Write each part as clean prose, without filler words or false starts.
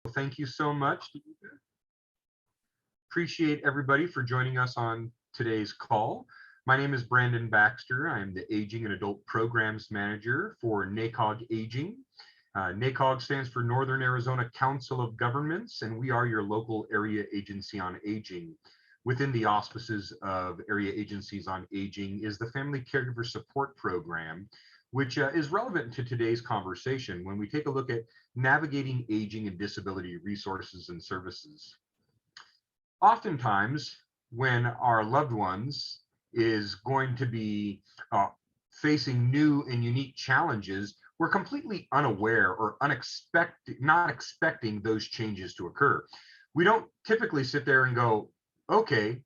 Thank you so much. Appreciate everybody for joining us on today's call. My name is Brandon Baxter. I'm the Aging and Adult Programs Manager for NACOG Aging. NACOG stands for Northern Arizona Council of Governments, and we are your local area agency on aging. Within the auspices of Area Agencies on Aging is the Family Caregiver Support Program, which is relevant to today's conversation when we take a look at navigating aging and disability resources and services. Oftentimes, when our loved ones is going to be facing new and unique challenges, we're completely unaware or not expecting those changes to occur. We don't typically sit there and go, okay,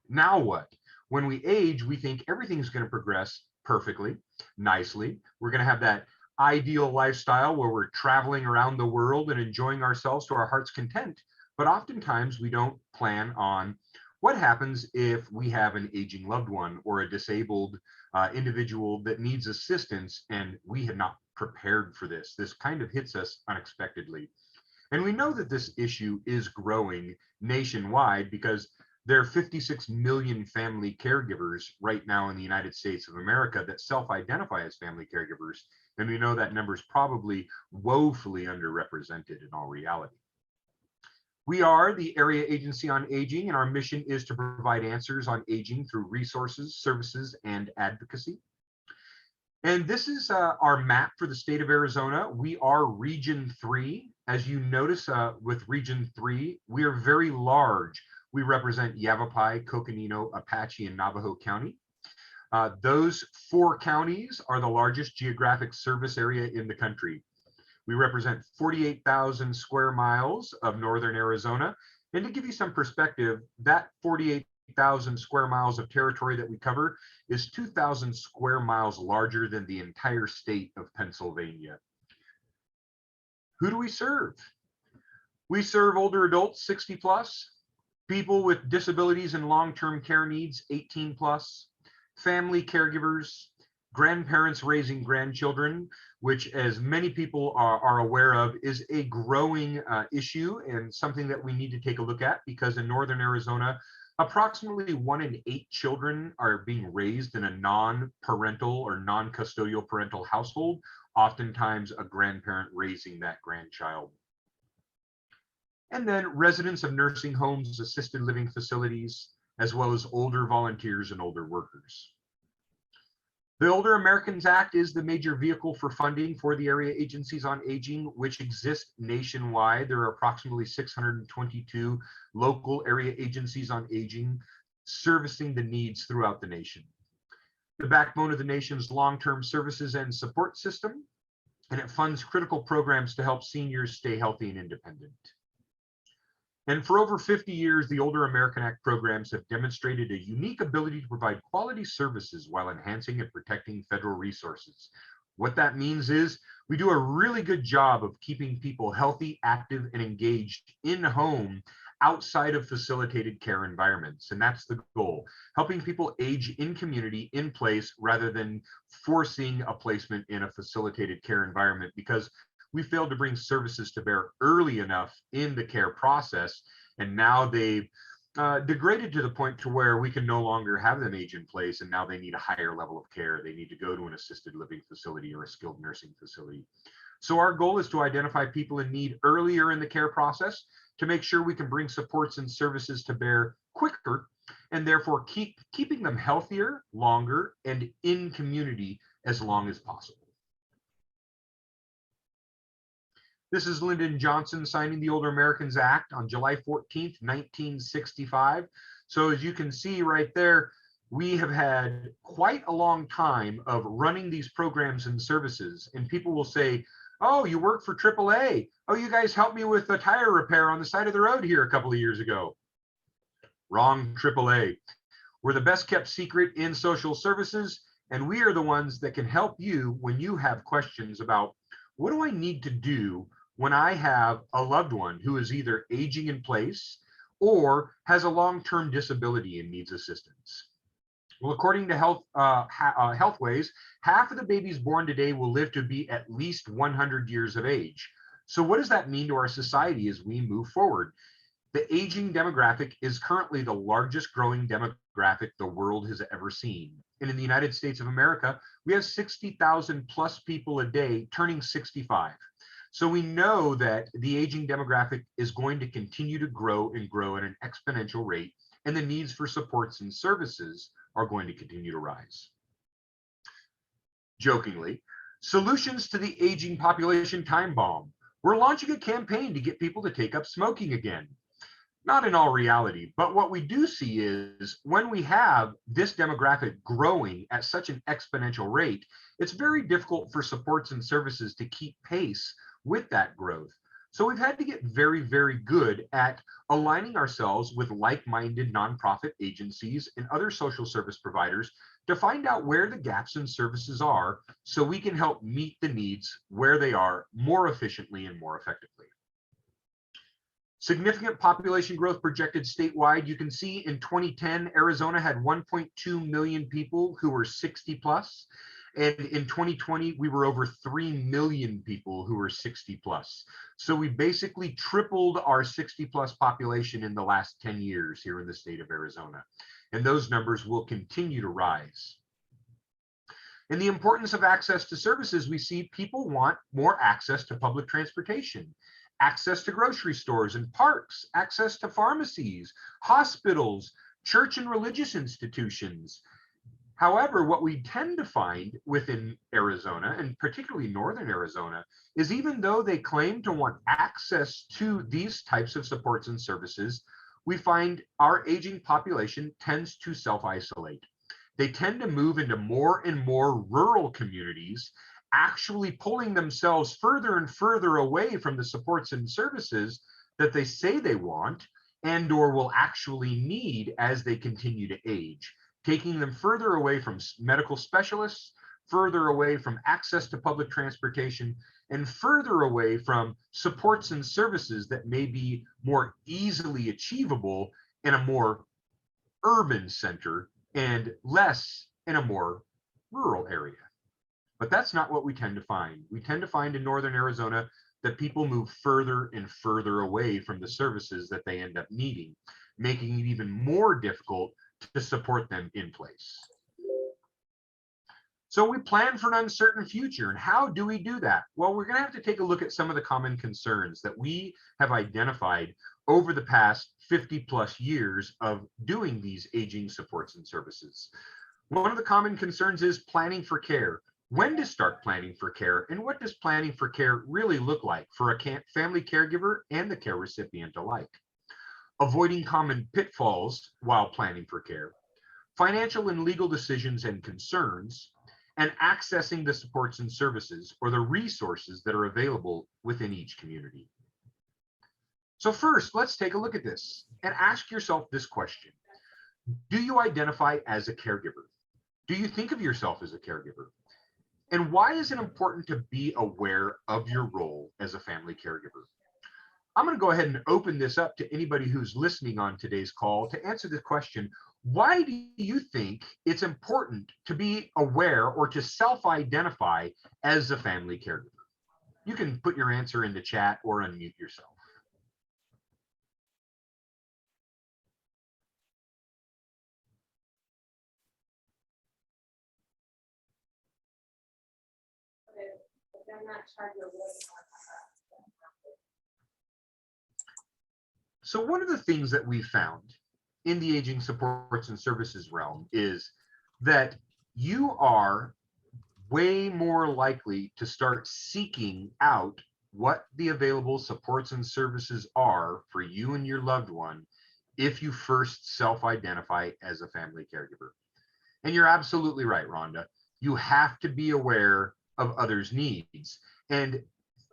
now what? When we age, we think everything's going to progress perfectly, nicely. We're going to have that ideal lifestyle where we're traveling around the world and enjoying ourselves to our heart's content. But oftentimes we don't plan on what happens if we have an aging loved one or a disabled individual that needs assistance and we had not prepared for this. This kind of hits us unexpectedly. And we know that this issue is growing nationwide because there are 56 million family caregivers right now in the United States of America that self-identify as family caregivers. And we know that number is probably woefully underrepresented in all reality. We are the Area Agency on Aging, and our mission is to provide answers on aging through resources, services, and advocacy. And this is our map for the state of Arizona. We are Region 3. As you notice with Region 3, we are very large. We represent Yavapai, Coconino, Apache, and Navajo County. Those 4 counties are the largest geographic service area in the country. We represent 48,000 square miles of northern Arizona. And to give you some perspective, that 48,000 square miles of territory that we cover is 2,000 square miles larger than the entire state of Pennsylvania. Who do we serve? We serve older adults 60 plus, people with disabilities and long-term care needs 18 plus, family caregivers, grandparents raising grandchildren, which as many people are aware of is a growing issue and something that we need to take a look at because in northern Arizona, approximately 1 in 8 children are being raised in a non-parental or non-custodial parental household, oftentimes a grandparent raising that grandchild. And then residents of nursing homes, assisted living facilities, as well as older volunteers and older workers. The Older Americans Act is the major vehicle for funding for the Area Agencies on Aging, which exist nationwide. There are approximately 622 local area agencies on aging servicing the needs throughout the nation. The backbone of the nation's long-term services and support system, and it funds critical programs to help seniors stay healthy and independent. And for over 50 years, the Older American Act programs have demonstrated a unique ability to provide quality services while enhancing and protecting federal resources. What that means is we do a really good job of keeping people healthy, active, and engaged in home outside of facilitated care environments. And that's the goal, helping people age in community, in place, rather than forcing a placement in a facilitated care environment, because we failed to bring services to bear early enough in the care process, and now they've degraded to the point to where we can no longer have them age in place, and now they need a higher level of care. They need to go to an assisted living facility or a skilled nursing facility. So our goal is to identify people in need earlier in the care process to make sure we can bring supports and services to bear quicker, and therefore keeping them healthier, longer, and in community as long as possible. This is Lyndon Johnson signing the Older Americans Act on July 14th, 1965. So as you can see right there, we have had quite a long time of running these programs and services. And people will say, oh, you work for AAA. Oh, you guys helped me with a tire repair on the side of the road here a couple of years ago. Wrong, AAA. We're the best kept secret in social services, and we are the ones that can help you when you have questions about what do I need to do when I have a loved one who is either aging in place or has a long-term disability and needs assistance. Well, according to Healthways, half of the babies born today will live to be at least 100 years of age. So what does that mean to our society as we move forward? The aging demographic is currently the largest growing demographic the world has ever seen. And in the United States of America, we have 60,000 plus people a day turning 65. So we know that the aging demographic is going to continue to grow and grow at an exponential rate, and the needs for supports and services are going to continue to rise. Jokingly, solutions to the aging population time bomb. We're launching a campaign to get people to take up smoking again. Not in all reality, but what we do see is when we have this demographic growing at such an exponential rate, it's very difficult for supports and services to keep pace with that growth. So we've had to get very, very good at aligning ourselves with like-minded nonprofit agencies and other social service providers to find out where the gaps in services are so we can help meet the needs where they are more efficiently and more effectively. Significant population growth projected statewide. You can see in 2010, Arizona had 1.2 million people who were 60 plus. And in 2020, we were over 3 million people who were 60 plus. So we basically tripled our 60 plus population in the last 10 years here in the state of Arizona. And those numbers will continue to rise. And the importance of access to services, we see people want more access to public transportation, access to grocery stores and parks, access to pharmacies, hospitals, church and religious institutions. However, what we tend to find within Arizona, and particularly northern Arizona, is even though they claim to want access to these types of supports and services, we find our aging population tends to self-isolate. They tend to move into more and more rural communities, actually pulling themselves further and further away from the supports and services that they say they want and or will actually need as they continue to age, taking them further away from medical specialists, further away from access to public transportation, and further away from supports and services that may be more easily achievable in a more urban center and less in a more rural area. But that's not what we tend to find. We tend to find in northern Arizona that people move further and further away from the services that they end up needing, making it even more difficult to support them in place. So we plan for an uncertain future. And how do we do that? Well, we're going to have to take a look at some of the common concerns that we have identified over the past 50 plus years of doing these aging supports and services. One of the common concerns is planning for care. When to start planning for care, and what does planning for care really look like for a family caregiver and the care recipient alike? Avoiding common pitfalls while planning for care, financial and legal decisions and concerns, and accessing the supports and services or the resources that are available within each community. So first, let's take a look at this and ask yourself this question. Do you identify as a caregiver? Do you think of yourself as a caregiver? And why is it important to be aware of your role as a family caregiver? I'm going to go ahead and open this up to anybody who's listening on today's call to answer this question. Why do you think it's important to be aware or to self-identify as a family caregiver? You can put your answer in the chat or unmute yourself. So one of the things that we found in the aging supports and services realm is that you are way more likely to start seeking out what the available supports and services are for you and your loved one if you first self-identify as a family caregiver. And you're absolutely right, Rhonda. You have to be aware of others' needs. And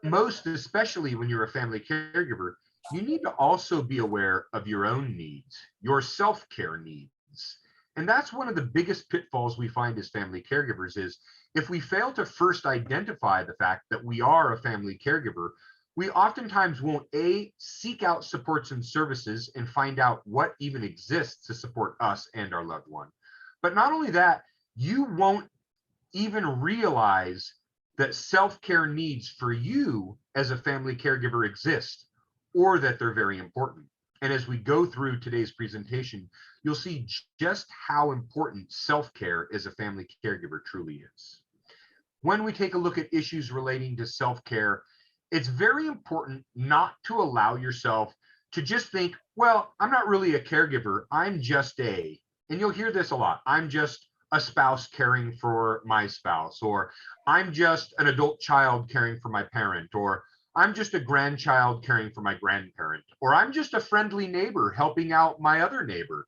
most especially when you're a family caregiver, you need to also be aware of your own needs, your self-care needs. And that's one of the biggest pitfalls we find as family caregivers is if we fail to first identify the fact that we are a family caregiver, we oftentimes won't seek out supports and services and find out what even exists to support us and our loved one. But not only that, you won't even realize that self-care needs for you as a family caregiver exist, or that they're very important. And as we go through today's presentation, you'll see just how important self-care as a family caregiver truly is. When we take a look at issues relating to self-care, it's very important not to allow yourself to just think, well, I'm not really a caregiver, I'm just a, and you'll hear this a lot, I'm just a spouse caring for my spouse, or I'm just an adult child caring for my parent, or I'm just a grandchild caring for my grandparent, or I'm just a friendly neighbor helping out my other neighbor.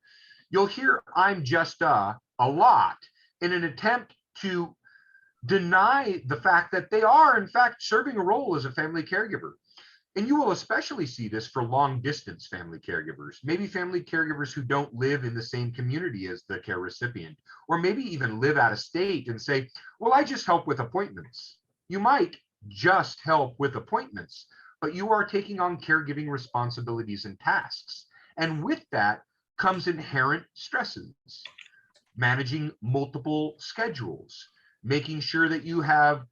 You'll hear I'm just a lot in an attempt to deny the fact that they are, in fact, serving a role as a family caregiver. And you will especially see this for long distance family caregivers, maybe family caregivers who don't live in the same community as the care recipient, or maybe even live out of state and say, well, I just help with appointments. You might just help with appointments, but you are taking on caregiving responsibilities and tasks. And with that comes inherent stresses, managing multiple schedules, making sure that you have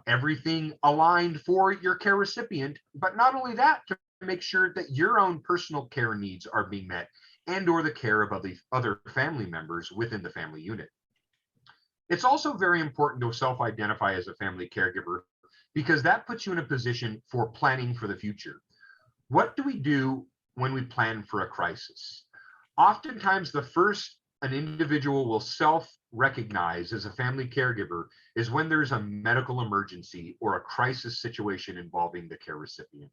everything aligned for your care recipient, but not only that, to make sure that your own personal care needs are being met and or the care of other family members within the family unit. It's also very important to self-identify as a family caregiver because that puts you in a position for planning for the future. What do we do when we plan for a crisis? Oftentimes, the first an individual will self-recognize as a family caregiver is when there's a medical emergency or a crisis situation involving the care recipient.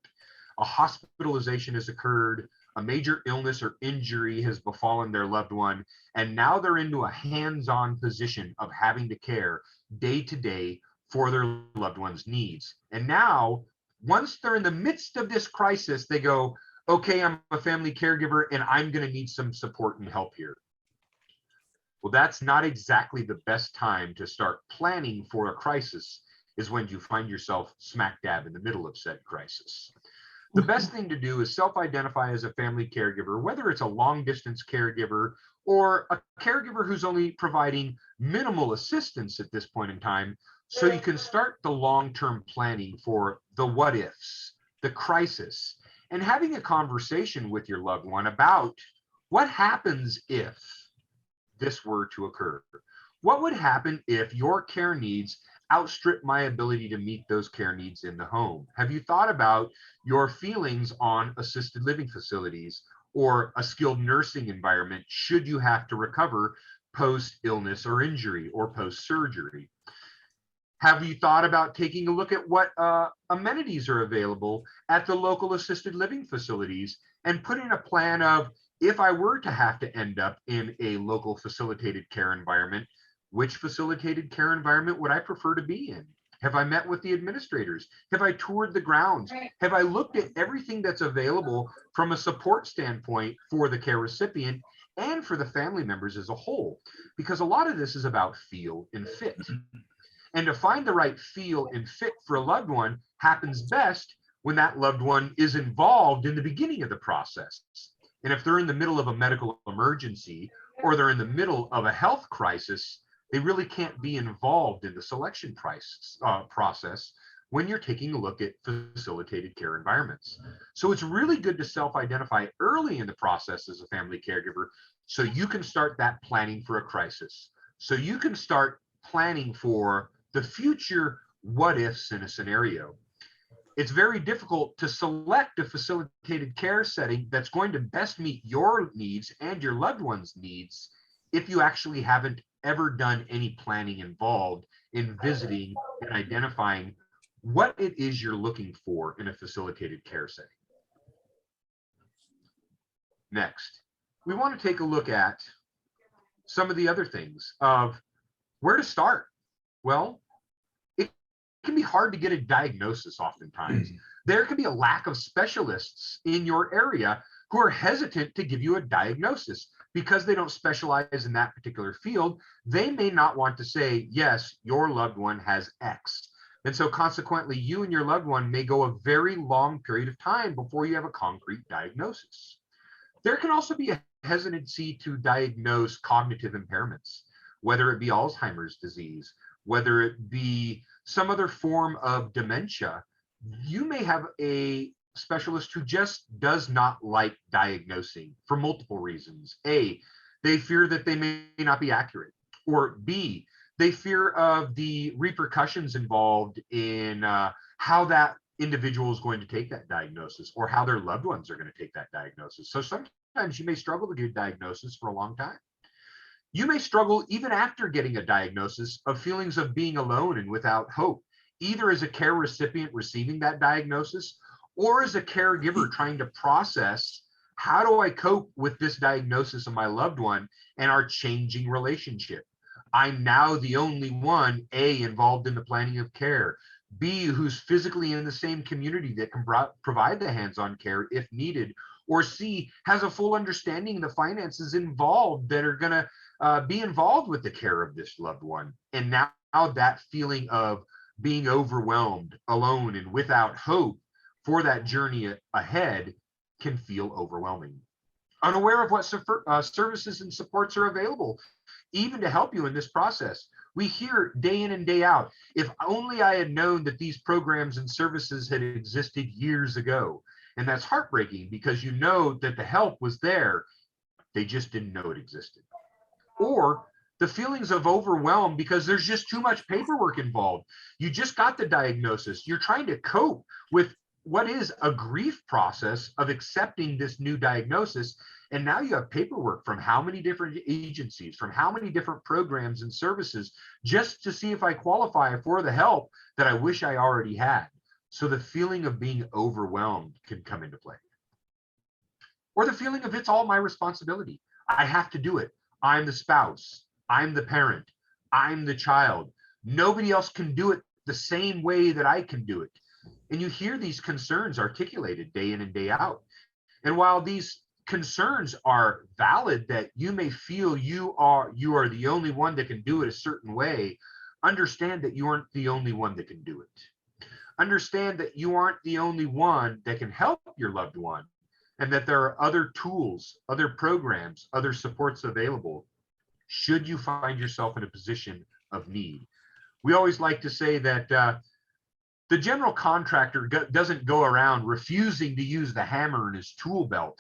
A hospitalization has occurred, a major illness or injury has befallen their loved one, and now they're into a hands-on position of having to care day to day for their loved one's needs. And now, once they're in the midst of this crisis, they go, okay, I'm a family caregiver and I'm going to need some support and help here. Well, that's not exactly the best time to start planning for a crisis, is when you find yourself smack dab in the middle of said crisis. The best thing to do is self-identify as a family caregiver, whether it's a long distance caregiver or a caregiver who's only providing minimal assistance at this point in time, so you can start the long-term planning for the what ifs, the crisis, and having a conversation with your loved one about what happens if this were to occur. What would happen if your care needs outstrip my ability to meet those care needs in the home? Have you thought about your feelings on assisted living facilities or a skilled nursing environment should you have to recover post illness or injury or post surgery? Have you thought about taking a look at what amenities are available at the local assisted living facilities and putting a plan of, if I were to have to end up in a local facilitated care environment, which facilitated care environment would I prefer to be in? Have I met with the administrators? Have I toured the grounds? Have I looked at everything that's available from a support standpoint for the care recipient and for the family members as a whole? Because a lot of this is about feel and fit. And to find the right feel and fit for a loved one happens best when that loved one is involved in the beginning of the process. And if they're in the middle of a medical emergency or they're in the middle of a health crisis, they really can't be involved in the selection process when you're taking a look at facilitated care environments. So it's really good to self-identify early in the process as a family caregiver so you can start that planning for a crisis. So you can start planning for the future what ifs in a scenario. It's very difficult to select a facilitated care setting that's going to best meet your needs and your loved one's needs if you actually haven't ever done any planning involved in visiting and identifying what it is you're looking for in a facilitated care setting. Next, we want to take a look at some of the other things of where to start. Well, it can be hard to get a diagnosis oftentimes. There can be a lack of specialists in your area who are hesitant to give you a diagnosis because they don't specialize in that particular field. They may not want to say, yes, your loved one has X. And so consequently, you and your loved one may go a very long period of time before you have a concrete diagnosis. There can also be a hesitancy to diagnose cognitive impairments, whether it be Alzheimer's disease, whether it be some other form of dementia, you may have a specialist who just does not like diagnosing for multiple reasons. A, they fear that they may not be accurate, or B, they fear of the repercussions involved in how that individual is going to take that diagnosis, or how their loved ones are going to take that diagnosis. So sometimes you may struggle to get a diagnosis for a long time. You may struggle even after getting a diagnosis of feelings of being alone and without hope, either as a care recipient receiving that diagnosis or as a caregiver trying to process, how do I cope with this diagnosis of my loved one and our changing relationship? I'm now the only one, A, involved in the planning of care, B, who's physically in the same community that can provide the hands-on care if needed, or C, has a full understanding of the finances involved that are going to be involved with the care of this loved one. And now that feeling of being overwhelmed, alone, and without hope for that journey ahead can feel overwhelming. Unaware of what services and supports are available, even to help you in this process. We hear day in and day out, if only I had known that these programs and services had existed years ago. And that's heartbreaking because you know that the help was there, they just didn't know it existed. Or the feelings of overwhelm because there's just too much paperwork involved. You just got the diagnosis. You're trying to cope with what is a grief process of accepting this new diagnosis. And now you have paperwork from how many different agencies, from how many different programs and services, just to see if I qualify for the help that I wish I already had. So the feeling of being overwhelmed can come into play. Or the feeling of it's all my responsibility. I have to do it. I'm the spouse. I'm the parent. I'm the child. Nobody else can do it the same way that I can do it. And you hear these concerns articulated day in and day out. And while these concerns are valid, that you may feel you are the only one that can do it a certain way, understand that you aren't the only one that can do it. Understand that you aren't the only one that can help your loved one, and that there are other tools, other programs, other supports available should you find yourself in a position of need. We always like to say that the general contractor doesn't go around refusing to use the hammer in his tool belt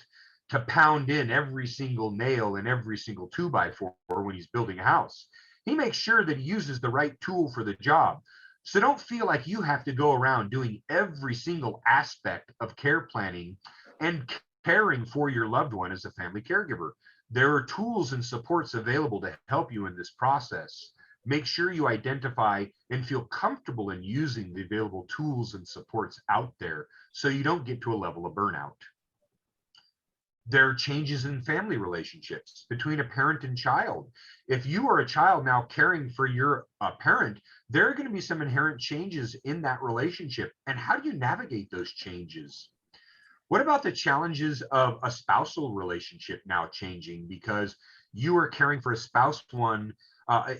to pound in every single nail and every single 2x4 when he's building a house. He makes sure that he uses the right tool for the job. So don't feel like you have to go around doing every single aspect of care planning and caring for your loved one as a family caregiver. There are tools and supports available to help you in this process. Make sure you identify and feel comfortable in using the available tools and supports out there so you don't get to a level of burnout. There are changes in family relationships between a parent and child. If you are a child now caring for your parent, there are going to be some inherent changes in that relationship. And how do you navigate those changes? What about the challenges of a spousal relationship now changing because you are caring for a spouse one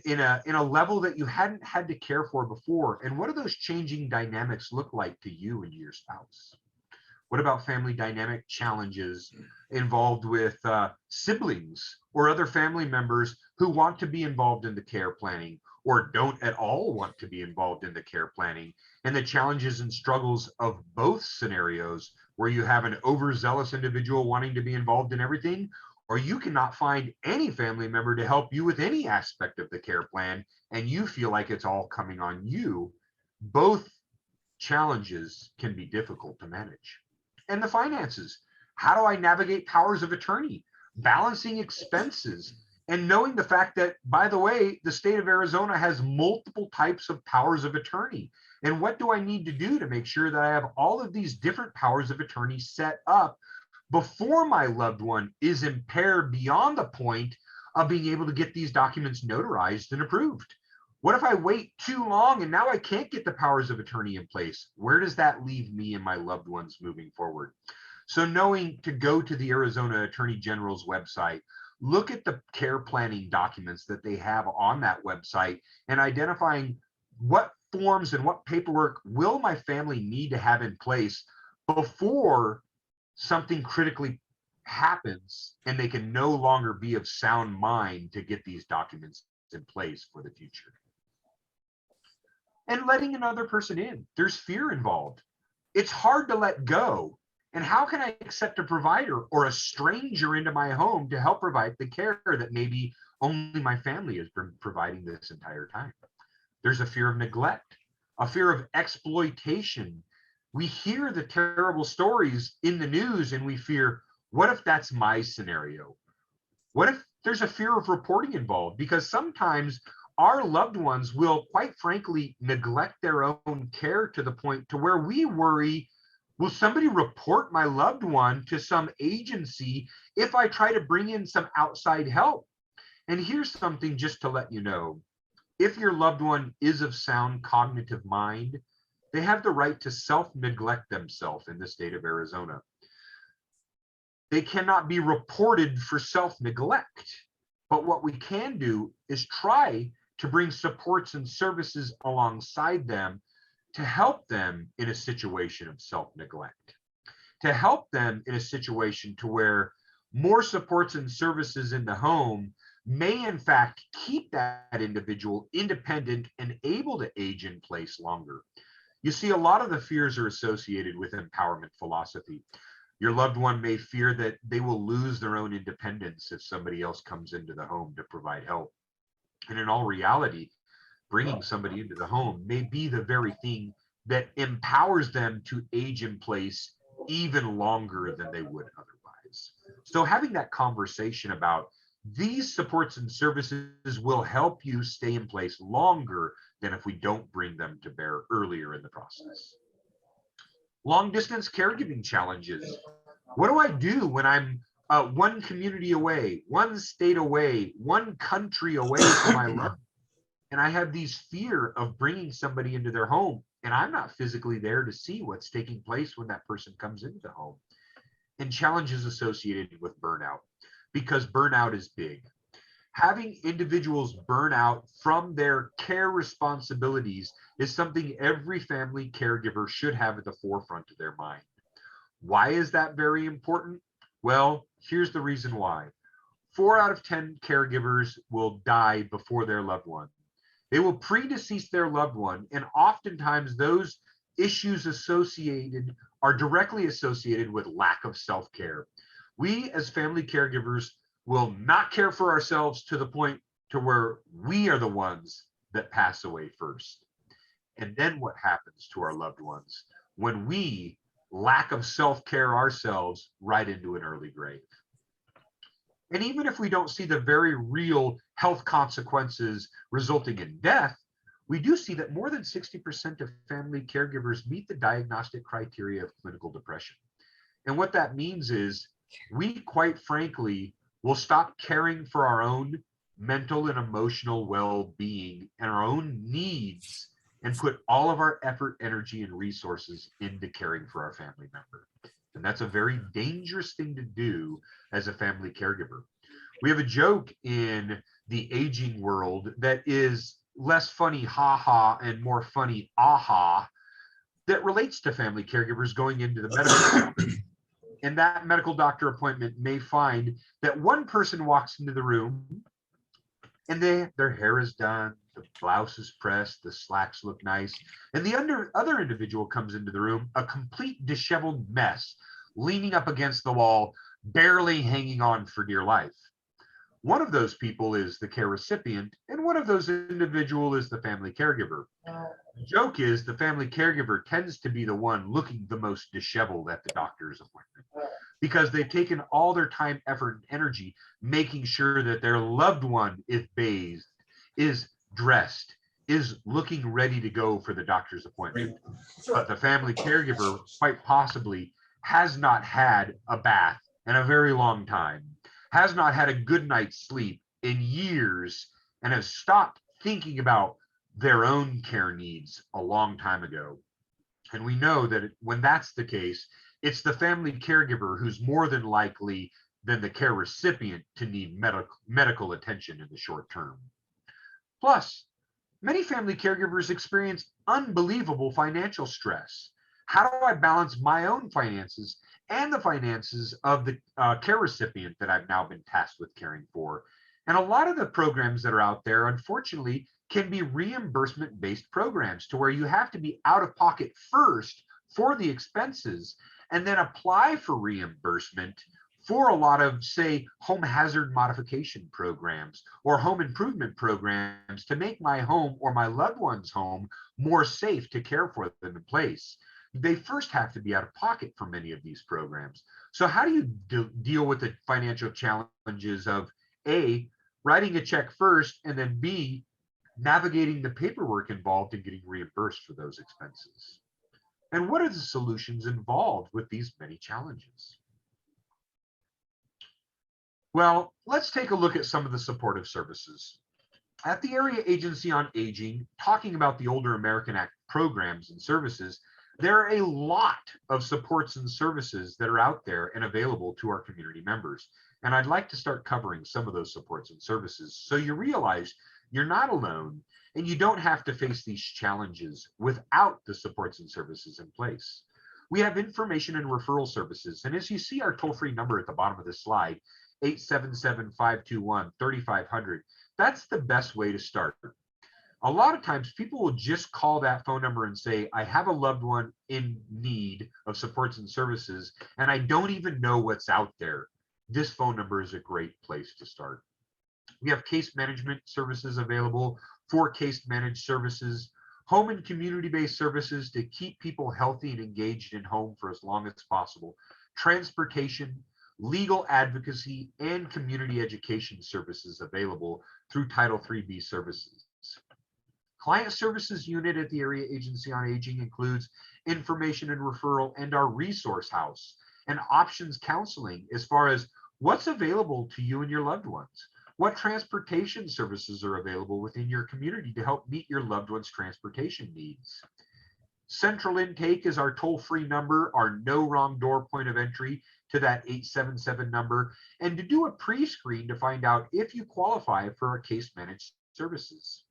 in a level that you hadn't had to care for before? And what do those changing dynamics look like to you and your spouse? What about family dynamic challenges involved with siblings or other family members who want to be involved in the care planning or don't at all want to be involved in the care planning, and the challenges and struggles of both scenarios where you have an overzealous individual wanting to be involved in everything, or you cannot find any family member to help you with any aspect of the care plan and you feel like it's all coming on you. Both challenges can be difficult to manage. And the finances. How do I navigate powers of attorney, balancing expenses, and knowing the fact that, by the way, the state of Arizona has multiple types of powers of attorney. And what do I need to do to make sure that I have all of these different powers of attorney set up before my loved one is impaired beyond the point of being able to get these documents notarized and approved? What if I wait too long and now I can't get the powers of attorney in place? Where does that leave me and my loved ones moving forward? So knowing to go to the Arizona Attorney General's website, look at the care planning documents that they have on that website and identifying what forms and what paperwork will my family need to have in place before something critically happens and they can no longer be of sound mind to get these documents in place for the future. and letting another person in. There's fear involved. It's hard to let go. And how can I accept a provider or a stranger into my home to help provide the care that maybe only my family has been providing this entire time? There's a fear of neglect, a fear of exploitation. We hear the terrible stories in the news and we fear, what if that's my scenario? What if there's a fear of reporting involved? Because sometimes our loved ones will, quite frankly, neglect their own care to the point to where we worry, will somebody report my loved one to some agency if I try to bring in some outside help? And here's something just to let you know. If your loved one is of sound cognitive mind, they have the right to self-neglect themselves in the state of Arizona. They cannot be reported for self-neglect. But what we can do is try to bring supports and services alongside them to help them in a situation of self-neglect, to help them in a situation to where more supports and services in the home may in fact keep that individual independent and able to age in place longer. You see, a lot of the fears are associated with empowerment philosophy. Your loved one may fear that they will lose their own independence if somebody else comes into the home to provide help. And in all reality, bringing somebody into the home may be the very thing that empowers them to age in place even longer than they would otherwise. So having that conversation about these supports and services will help you stay in place longer than if we don't bring them to bear earlier in the process. Long distance caregiving challenges. What do I do when I'm one community away, one state away, one country away from my loved one, and I have these fear of bringing somebody into their home and I'm not physically there to see what's taking place when that person comes into the home? And challenges associated with burnout, because burnout is big. Having individuals burn out from their care responsibilities is something every family caregiver should have at the forefront of their mind. Why is that very important? Well, here's the reason why. 4 out of 10 caregivers will die before their loved one. They will predecease their loved one, and oftentimes those issues associated are directly associated with lack of self-care. We as family caregivers will not care for ourselves to the point to where we are the ones that pass away first. And then what happens to our loved ones when we lack of self-care ourselves right into an early grave? And even if we don't see the very real health consequences resulting in death, we do see that more than 60% of family caregivers meet the diagnostic criteria of clinical depression. And what that means is we, quite frankly, will stop caring for our own mental and emotional well-being and our own needs and put all of our effort, energy, and resources into caring for our family member. And that's a very dangerous thing to do as a family caregiver. We have a joke in the aging world that is less funny, ha ha, and more funny, aha, that relates to family caregivers going into the medical office. And that medical doctor appointment may find that one person walks into the room and their hair is done, the blouse is pressed, the slacks look nice, and the other individual comes into the room, a complete disheveled mess, leaning up against the wall, barely hanging on for dear life. One of those people is the care recipient, and one of those individual is the family caregiver. The joke is the family caregiver tends to be the one looking the most disheveled at the doctor's appointment because they've taken all their time, effort, and energy making sure that their loved one is bathed, is dressed, is looking ready to go for the doctor's appointment. But the family caregiver quite possibly has not had a bath in a very long time, has not had a good night's sleep in years, and has stopped thinking about their own care needs a long time ago. And we know that when that's the case, it's the family caregiver who's more than likely than the care recipient to need medical attention in the short term. Plus, many family caregivers experience unbelievable financial stress. How do I balance my own finances and the finances of the care recipient that I've now been tasked with caring for? And a lot of the programs that are out there, unfortunately, can be reimbursement-based programs to where you have to be out of pocket first for the expenses and then apply for reimbursement for a lot of, say, home hazard modification programs or home improvement programs to make my home or my loved one's home more safe to care for them in place. They first have to be out of pocket for many of these programs. So how do you deal with the financial challenges of A, writing a check first, and then B, navigating the paperwork involved in getting reimbursed for those expenses? And what are the solutions involved with these many challenges? Well, let's take a look at some of the supportive services. At the Area Agency on Aging, talking about the Older American Act programs and services, there are a lot of supports and services that are out there and available to our community members. And I'd like to start covering some of those supports and services so you realize you're not alone and you don't have to face these challenges without the supports and services in place. We have information and referral services. And as you see our toll-free number at the bottom of this slide, 877-521-3500, that's the best way to start. A lot of times people will just call that phone number and say, I have a loved one in need of supports and services, and I don't even know what's out there. This phone number is a great place to start. We have case management services available for case managed services, home and community-based services to keep people healthy and engaged in home for as long as possible, transportation, legal advocacy, and community education services available through Title IIIB services. Client Services Unit at the Area Agency on Aging includes information and referral and our resource house and options counseling as far as what's available to you and your loved ones. What transportation services are available within your community to help meet your loved one's transportation needs? Central Intake is our toll-free number, our no wrong door point of entry to that 877 number, and to do a pre-screen to find out if you qualify for our case managed services,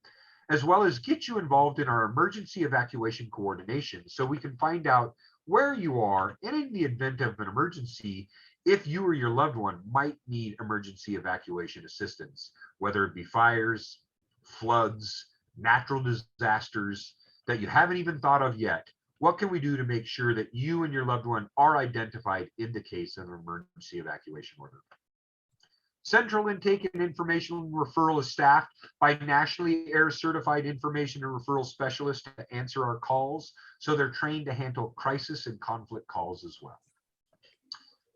as well as get you involved in our emergency evacuation coordination so we can find out where you are and in the event of an emergency, if you or your loved one might need emergency evacuation assistance, whether it be fires, floods, natural disasters that you haven't even thought of yet. What can we do to make sure that you and your loved one are identified in the case of an emergency evacuation order? Central Intake and Information Referral is staffed by nationally AIR certified information and referral specialists to answer our calls, so they're trained to handle crisis and conflict calls as well.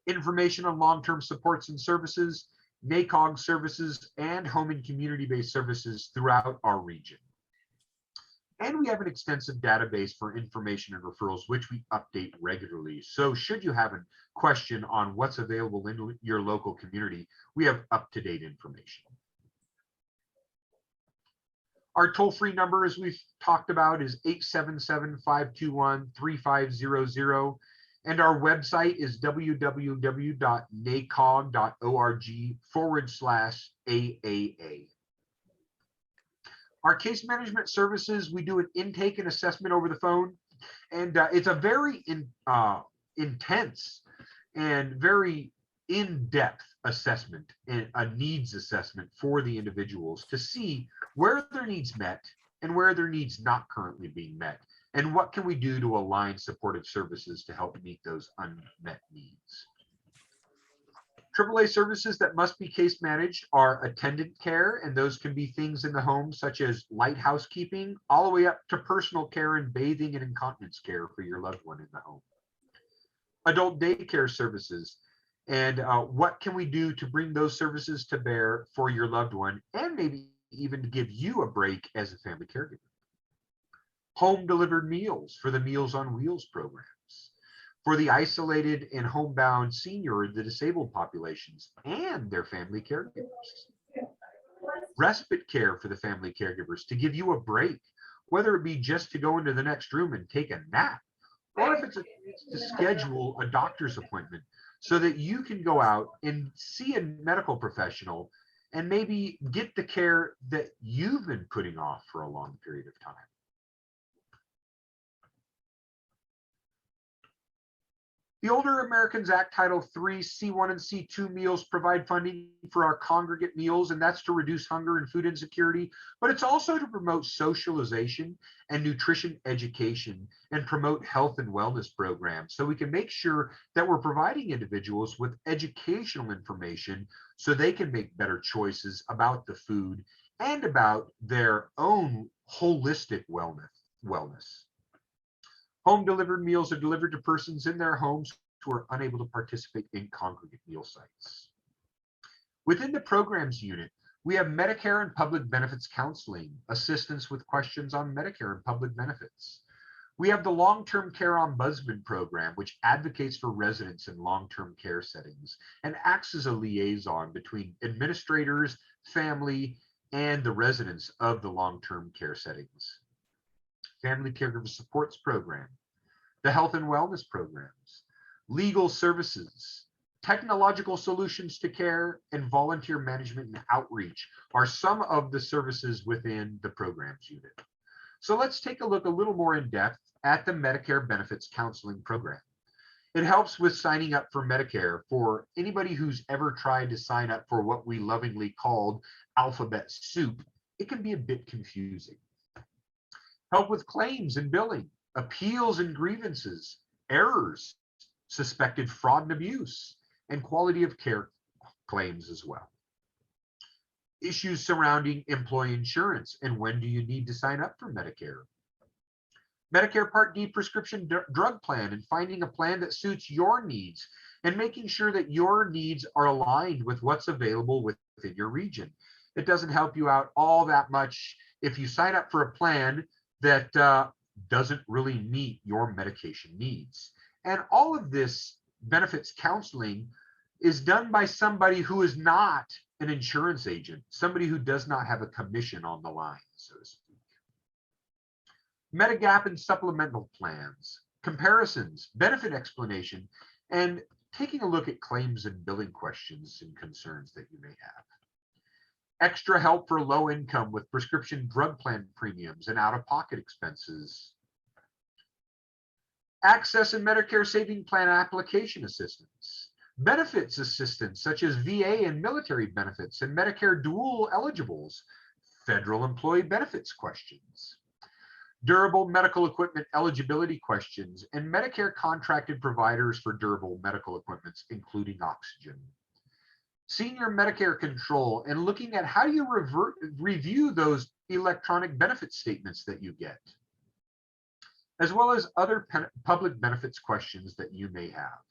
Information on long-term supports and services, NACOG services, and home and community-based services throughout our region. And we have an extensive database for information and referrals, which we update regularly. So should you have a question on what's available in your local community, we have up-to-date information. Our toll-free number, as we've talked about, is 877-521-3500. And our website is www.nacog.org/AAA. Our case management services, we do an intake and assessment over the phone, and it's a very intense and very in-depth assessment and a needs assessment for the individuals to see where their needs met and where their needs not currently being met, and what can we do to align supportive services to help meet those unmet needs. AAA services that must be case managed are attendant care, and those can be things in the home such as light housekeeping, all the way up to personal care and bathing and incontinence care for your loved one in the home. Adult daycare services, and what can we do to bring those services to bear for your loved one, and maybe even to give you a break as a family caregiver. Home delivered meals for the Meals on Wheels programs, for the isolated and homebound senior or the disabled populations and their family caregivers. Respite care for the family caregivers to give you a break, whether it be just to go into the next room and take a nap, or if it's to schedule a doctor's appointment so that you can go out and see a medical professional and maybe get the care that you've been putting off for a long period of time. The Older Americans Act Title III C1 and C2 meals provide funding for our congregate meals, and that's to reduce hunger and food insecurity, but it's also to promote socialization and nutrition education and promote health and wellness programs. So we can make sure that we're providing individuals with educational information so they can make better choices about the food and about their own holistic wellness. Home delivered meals are delivered to persons in their homes who are unable to participate in congregate meal sites. Within the programs unit, we have Medicare and public benefits counseling, assistance with questions on Medicare and public benefits. We have the long-term care ombudsman program, which advocates for residents in long-term care settings and acts as a liaison between administrators, family, and the residents of the long-term care settings. Family Caregiver Supports Program, the Health and Wellness Programs, Legal Services, Technological Solutions to Care, and Volunteer Management and Outreach are some of the services within the Programs unit. So let's take a look a little more in depth at the Medicare Benefits Counseling Program. It helps with signing up for Medicare for anybody who's ever tried to sign up for what we lovingly called alphabet soup. It can be a bit confusing. Help with claims and billing, appeals and grievances, errors, suspected fraud and abuse, and quality of care claims as well. Issues surrounding employee insurance and when do you need to sign up for Medicare. Medicare Part D prescription drug plan and finding a plan that suits your needs and making sure that your needs are aligned with what's available within your region. It doesn't help you out all that much if you sign up for a plan that doesn't really meet your medication needs. And all of this benefits counseling is done by somebody who is not an insurance agent, somebody who does not have a commission on the line, so to speak. Medigap and supplemental plans, comparisons, benefit explanation, and taking a look at claims and billing questions and concerns that you may have. Extra help for low income with prescription drug plan premiums and out-of-pocket expenses. Access and Medicare Saving Plan application assistance. Benefits assistance such as VA and military benefits and Medicare dual eligibles. Federal employee benefits questions. Durable medical equipment eligibility questions and Medicare contracted providers for durable medical equipments, including oxygen. Senior Medicare control and looking at how you review those electronic benefit statements that you get, as well as other public benefits questions that you may have.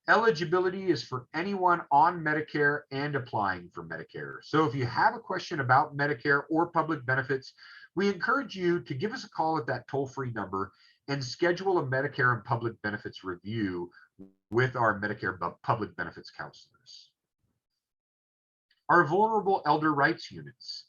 Eligibility is for anyone on Medicare and applying for Medicare. So if you have a question about Medicare or public benefits, we encourage you to give us a call at that toll-free number and schedule a Medicare and public benefits review with our Medicare public benefits counselors. Our vulnerable elder rights units.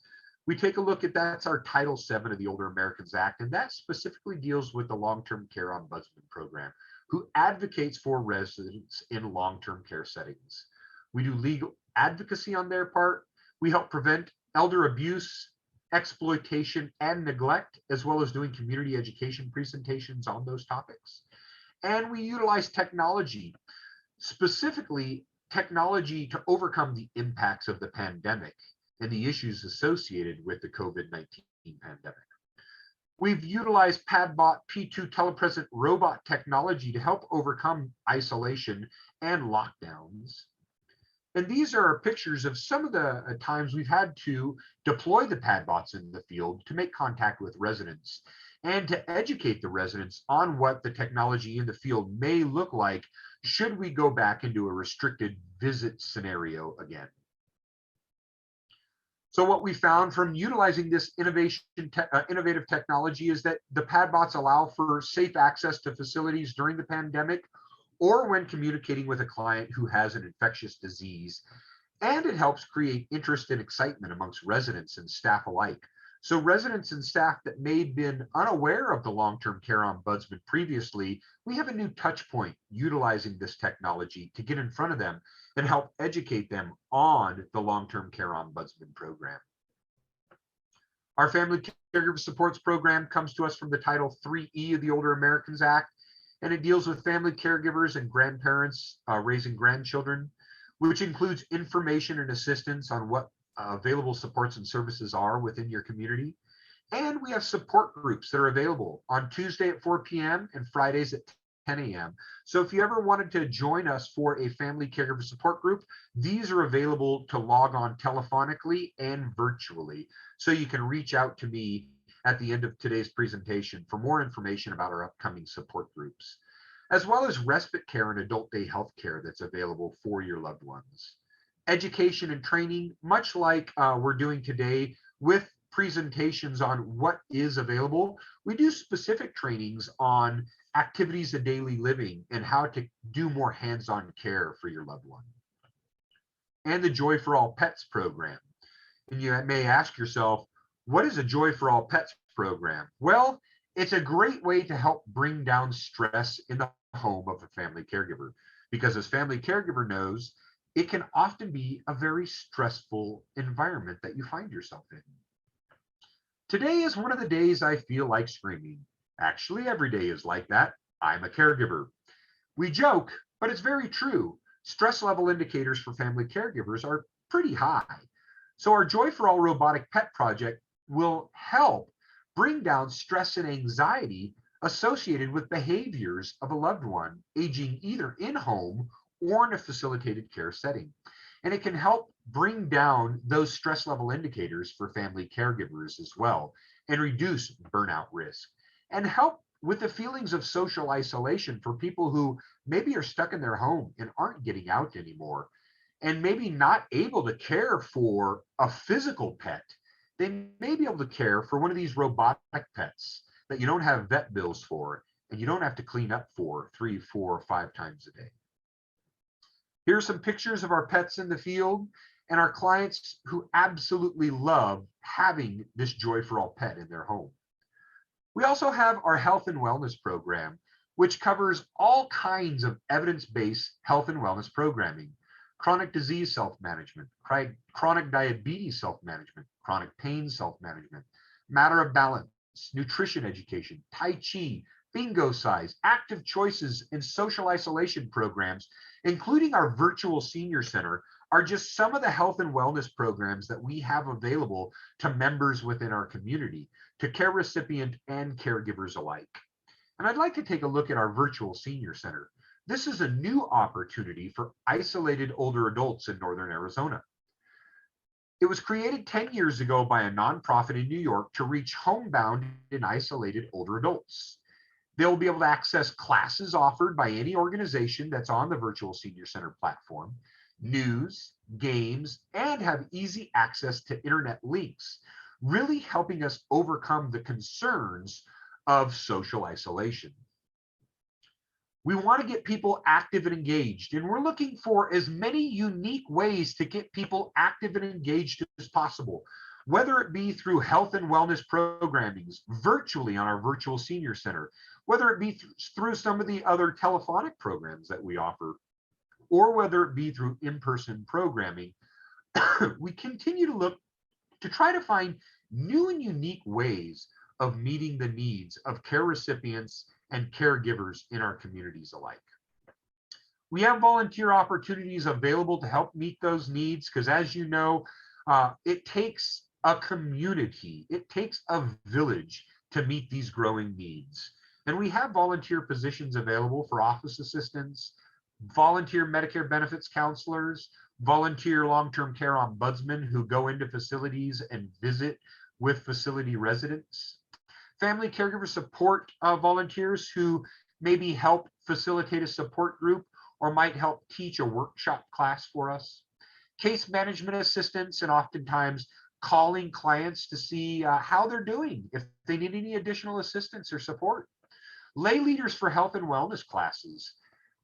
We take a look at that's our Title VII of the Older Americans Act, and that specifically deals with the long-term care ombudsman program, who advocates for residents in long-term care settings. We do legal advocacy on their part. We help prevent elder abuse, exploitation, and neglect, as well as doing community education presentations on those topics. And we utilize technology, specifically technology to overcome the impacts of the pandemic and the issues associated with the COVID-19 pandemic. We've utilized PadBot P2 telepresent robot technology to help overcome isolation and lockdowns. And these are pictures of some of the times we've had to deploy the PadBots in the field to make contact with residents and to educate the residents on what the technology in the field may look like should we go back into a restricted visit scenario again. So what we found from utilizing this innovative technology is that the PadBots allow for safe access to facilities during the pandemic or when communicating with a client who has an infectious disease. And it helps create interest and excitement amongst residents and staff alike. So residents and staff that may have been unaware of the long-term care ombudsman previously, we have a new touch point utilizing this technology to get in front of them and help educate them on the long-term care ombudsman program. Our Family Caregiver Supports program comes to us from the Title IIIE of the Older Americans Act. and it deals with family caregivers and grandparents raising grandchildren, which includes information and assistance on what available supports and services are within your community. And we have support groups that are available on Tuesday at 4 p.m. and Fridays at 10 a.m. So if you ever wanted to join us for a family caregiver support group, these are available to log on telephonically and virtually. So you can reach out to me at the end of today's presentation for more information about our upcoming support groups, as well as respite care and adult day health care that's available for your loved ones. Education and training, much like we're doing today with presentations on what is available, we do specific trainings on activities of daily living and how to do more hands-on care for your loved one. And the Joy for All Pets program. And you may ask yourself, what is a Joy for All Pets program? Well, it's a great way to help bring down stress in the home of a family caregiver, because as family caregiver knows, it can often be a very stressful environment that you find yourself in. Today is one of the days I feel like screaming. Actually, every day is like that. I'm a caregiver. We joke, but it's very true. Stress level indicators for family caregivers are pretty high. So our Joy for All Robotic Pet project will help bring down stress and anxiety associated with behaviors of a loved one aging either in home or in a facilitated care setting. And it can help bring down those stress level indicators for family caregivers as well, and reduce burnout risk, and help with the feelings of social isolation for people who maybe are stuck in their home and aren't getting out anymore, and maybe not able to care for a physical pet. They may be able to care for one of these robotic pets that you don't have vet bills for and you don't have to clean up for 3, 4, 5 times a day. Here are some pictures of our pets in the field and our clients who absolutely love having this Joy for All pet in their home. We also have our health and wellness program, which covers all kinds of evidence-based health and wellness programming: chronic disease self-management, chronic diabetes self-management, chronic pain self-management, matter of balance, nutrition education, Tai Chi, bingo size, active choices, and social isolation programs, including our virtual senior center, are just some of the health and wellness programs that we have available to members within our community, to care recipient and caregivers alike. And I'd like to take a look at our virtual senior center. This is a new opportunity for isolated older adults in Northern Arizona. It was created 10 years ago by a nonprofit in New York to reach homebound and isolated older adults. They'll be able to access classes offered by any organization that's on the Virtual Senior Center platform, news, games, and have easy access to internet links, really helping us overcome the concerns of social isolation. We want to get people active and engaged, and we're looking for as many unique ways to get people active and engaged as possible, whether it be through health and wellness programmings virtually on our Virtual Senior Center, whether it be through some of the other telephonic programs that we offer, or whether it be through in-person programming. We continue to look to try to find new and unique ways of meeting the needs of care recipients and caregivers in our communities alike. We have volunteer opportunities available to help meet those needs, because as you know, it takes a community, it takes a village to meet these growing needs. And we have volunteer positions available for office assistants, volunteer Medicare benefits counselors, volunteer long-term care ombudsmen who go into facilities and visit with facility residents, family caregiver support volunteers who maybe help facilitate a support group or might help teach a workshop class for us, case management assistants, and oftentimes calling clients to see how they're doing, if they need any additional assistance or support, lay leaders for health and wellness classes.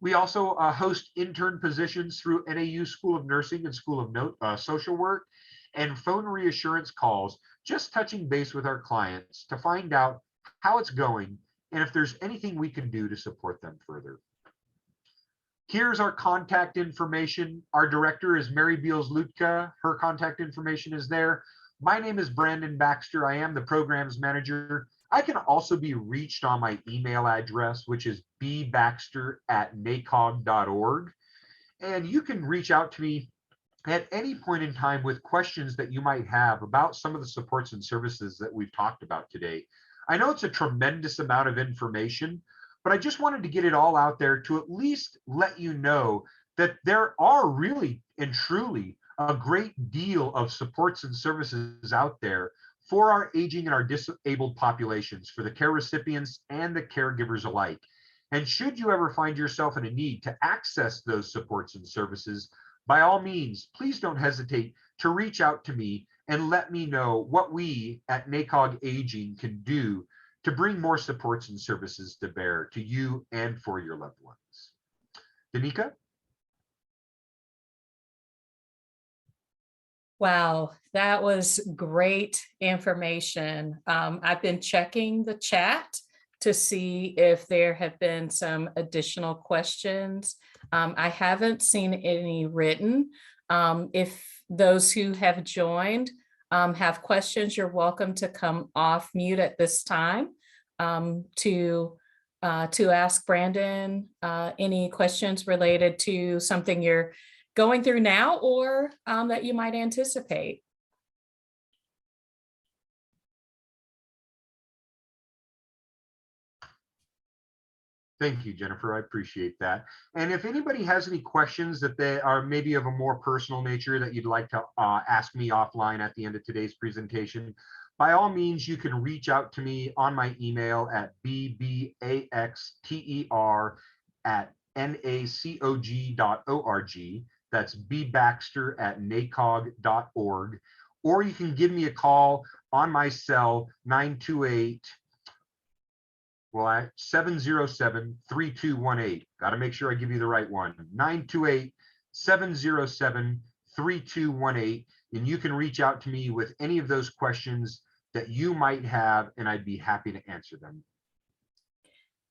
We also host intern positions through NAU School of Nursing and School of Social Work, and phone reassurance calls, just touching base with our clients to find out how it's going and if there's anything we can do to support them further. Here's our contact information. Our director is Mary Beals Lutka. Her contact information is there. My name is Brandon Baxter. I am the programs manager. I can also be reached on my email address, which is bbaxter@nacog.org. And you can reach out to me at any point in time with questions that you might have about some of the supports and services that we've talked about today. I know it's a tremendous amount of information, but I just wanted to get it all out there to at least let you know that there are really and truly a great deal of supports and services out there for our aging and our disabled populations, for the care recipients and the caregivers alike. And should you ever find yourself in a need to access those supports and services, by all means, please don't hesitate to reach out to me and let me know what we at NACOG Aging can do to bring more supports and services to bear to you and for your loved ones. Danica? Wow, that was great information. I've been checking the chat to see if there have been some additional questions. I haven't seen any written. If those who have joined have questions, you're welcome to come off mute at this time to ask Brandon any questions related to something you're going through now or that you might anticipate. Thank you, Jennifer. I appreciate that. And if anybody has any questions that they are maybe of a more personal nature that you'd like to ask me offline at the end of today's presentation, by all means, you can reach out to me on my email at bbbaxter@nacog.org. That's bbaxter@nacog.org. Or you can give me a call on my cell, 707-3218. Got to make sure I give you the right one. 928-707-3218. And you can reach out to me with any of those questions that you might have, and I'd be happy to answer them.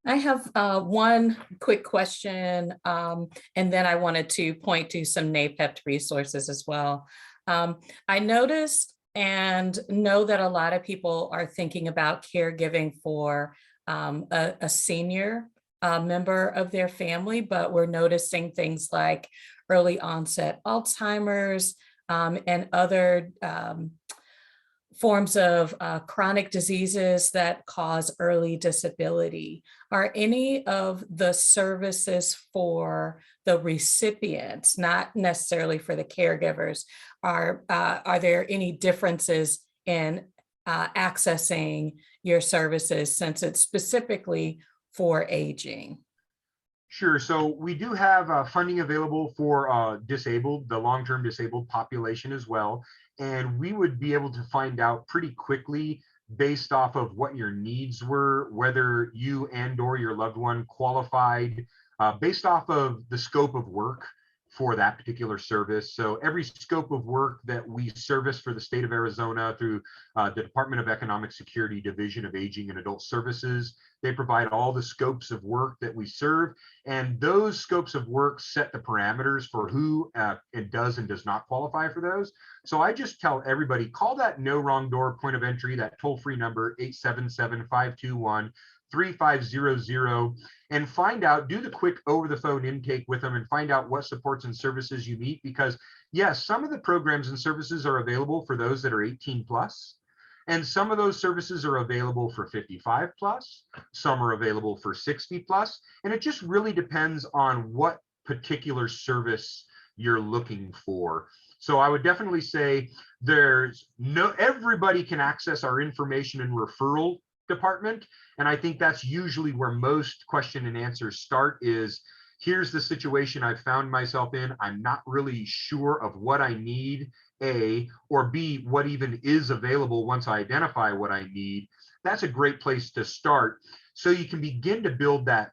I have one quick question, and then I wanted to point to some NAPEP resources as well. I noticed and know that a lot of people are thinking about caregiving for a senior member of their family, but we're noticing things like early onset Alzheimer's and other forms of chronic diseases that cause early disability. Are any of the services for the recipients, not necessarily for the caregivers, are there any differences in accessing your services since it's specifically for aging? Sure. So we do have funding available for the long-term disabled population as well. And we would be able to find out pretty quickly based off of what your needs were, whether you and or your loved one qualified based off of the scope of work for that particular service. So every scope of work that we service for the state of Arizona through the Department of Economic Security Division of Aging and Adult Services, they provide all the scopes of work that we serve. And those scopes of work set the parameters for who it does and does not qualify for those. So I just tell everybody, call that No Wrong Door point of entry, that toll-free number, 877-521-3500, and find out, do the quick over the phone intake with them and find out what supports and services you need. Because yes, some of the programs and services are available for those that are 18 plus. And some of those services are available for 55 plus, some are available for 60 plus. And it just really depends on what particular service you're looking for. So I would definitely say everybody can access our information and referral department. And I think that's usually where most question and answers start is, here's the situation I've found myself in. I'm not really sure of what I need, A, or B, what even is available once I identify what I need. That's a great place to start. So you can begin to build that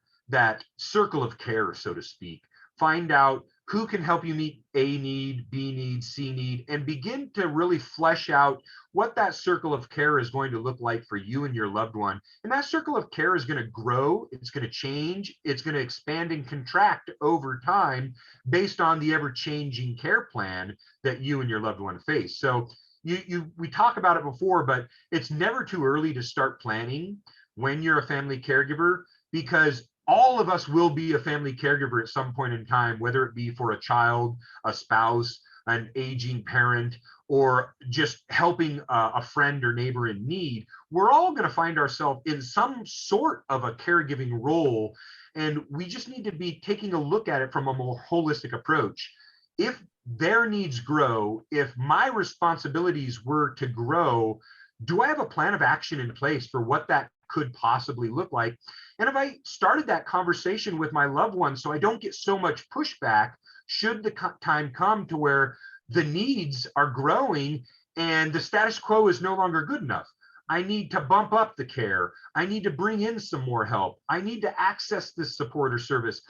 circle of care, so to speak. Find out who can help you meet A need, B need, C need, and begin to really flesh out what that circle of care is going to look like for you and your loved one. And that circle of care is going to grow, it's going to change, it's going to expand and contract over time based on the ever-changing care plan that you and your loved one face. So we talk about it before, but it's never too early to start planning when you're a family caregiver, because all of us will be a family caregiver at some point in time, whether it be for a child, a spouse, an aging parent, or just helping a friend or neighbor in need. We're all going to find ourselves in some sort of a caregiving role. And we just need to be taking a look at it from a more holistic approach. If their needs grow, if my responsibilities were to grow, do I have a plan of action in place for what that could possibly look like? And if I started that conversation with my loved ones so I don't get so much pushback, should the time come to where the needs are growing and the status quo is no longer good enough, I need to bump up the care. I need to bring in some more help. I need to access this support or service.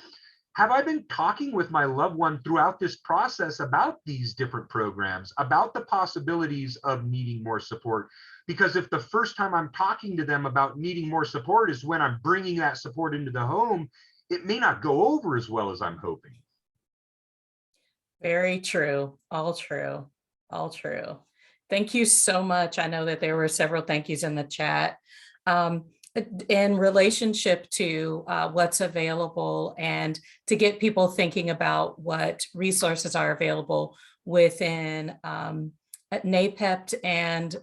Have I been talking with my loved one throughout this process about these different programs, about the possibilities of needing more support? Because if the first time I'm talking to them about needing more support is when I'm bringing that support into the home, it may not go over as well as I'm hoping. Very true. All true. All true. Thank you so much. I know that there were several thank yous in the chat. In relationship to what's available and to get people thinking about what resources are available within at NAPEPT and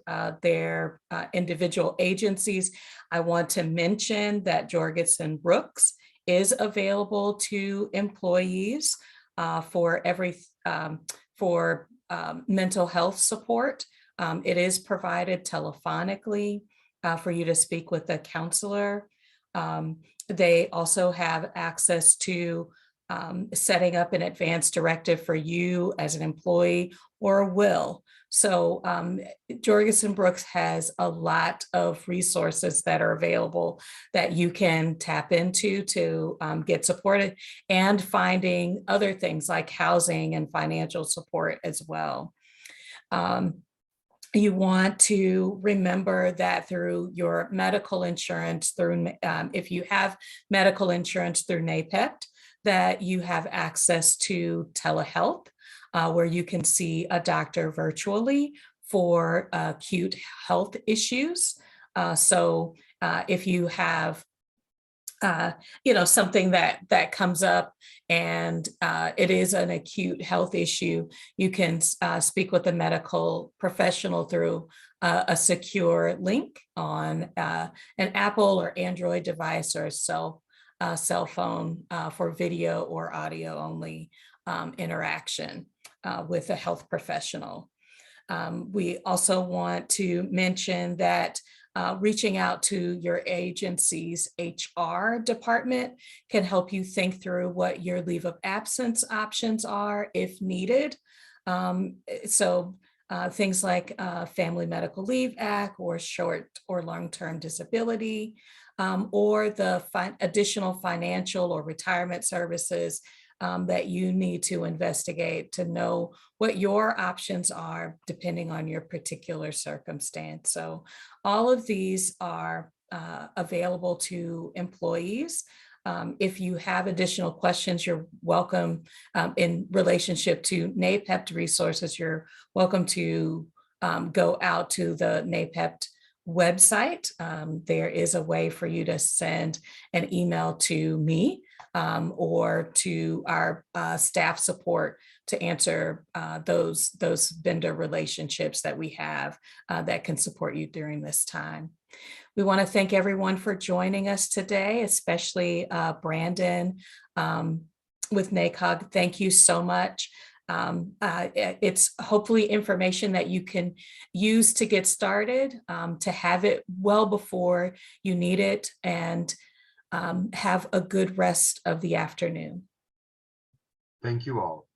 their individual agencies, I want to mention that Jorgensen Brooks is available to employees for mental health support. It is provided telephonically for you to speak with a counselor. They also have access to setting up an advance directive for you as an employee or a will. So Jorgensen Brooks has a lot of resources that are available that you can tap into to get supported, and finding other things like housing and financial support as well. You want to remember that through your medical insurance, if you have medical insurance through NAPEPT, that you have access to telehealth, where you can see a doctor virtually for acute health issues. So if you have something that comes up and it is an acute health issue, you can speak with a medical professional through a secure link on an Apple or Android device or a cell phone for video or audio only interaction with a health professional. We also want to mention that reaching out to your agency's HR department can help you think through what your leave of absence options are if needed. Things like Family Medical Leave Act or short or long-term disability, or the additional financial or retirement services that you need to investigate to know what your options are depending on your particular circumstance. So all of these are available to employees. If you have additional questions, you're welcome in relationship to NAPEPT resources, you're welcome to go out to the NAPEPT website. There is a way for you to send an email to me or to our staff support to answer those vendor relationships that we have that can support you during this time. We want to thank everyone for joining us today, especially Brandon with NACOG. Thank you so much. It's hopefully information that you can use to get started, to have it well before you need it, and have a good rest of the afternoon. Thank you all.